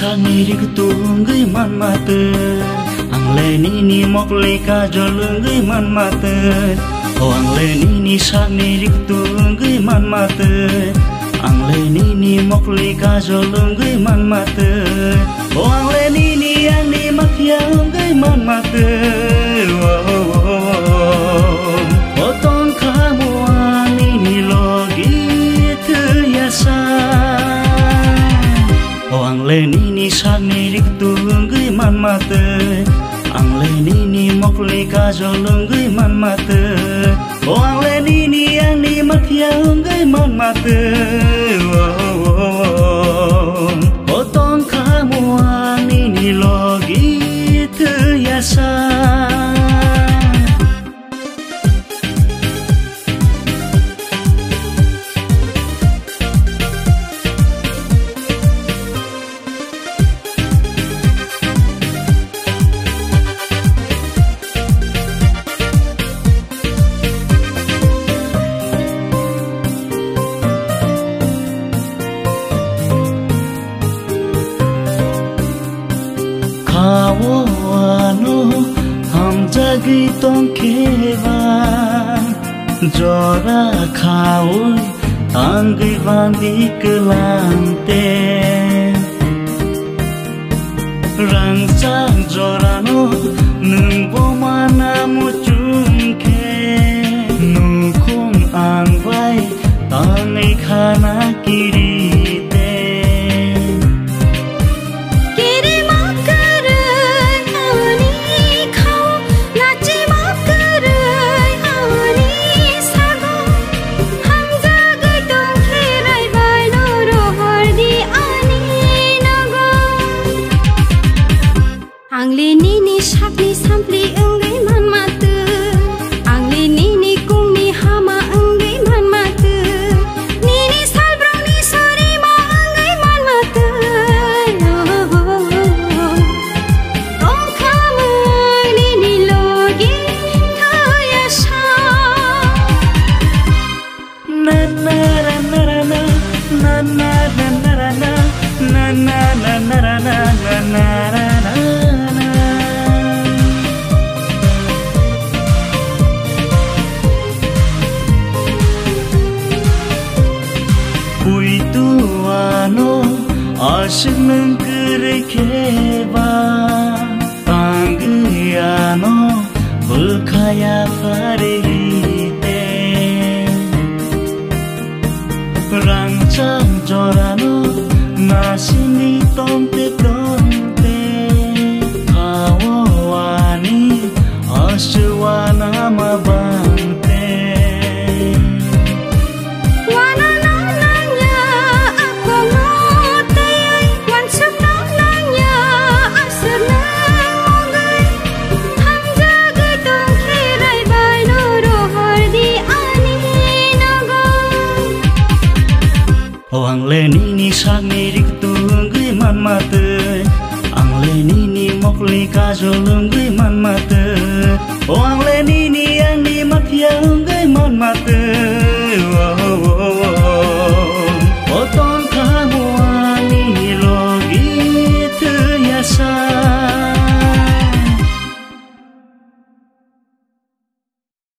sani rik tungai man mate angle ni mokle ka jolungai man mate o angle ni sani rik tungai man mate angle ni mokle ka jolungai man mate o angle ni yang ni mathyang man mate o tong khamuani ni logi thya o angle ni sani rik tungai man mate angle ni mokle ka jolungai man mate o angle ni yang ni mathyang man mate o tong khamuani ni logi thya हम जगी तों खेवा जोरा खाओ तांगी बांधी कलांते रंग चांग जोरा नो नंगो माना मुचुंखे नुकुम आंग बाई तांगी खाना किरी Angle ni shakni sampli engai man mate angle ni kungni hama engai man mate ni salbrong ni sori ma engai man mate tong khamani ni logi thaya sha na na na na na na na na na na na na na na na Puituano asyik nengkerikeba Tanggiano berkaya farite Rancang jorano nasini tomte tomte Kawani asywana mabante O angle ni sani rik tungai man mate angle ni mokle ka jolungai man mate o angle ni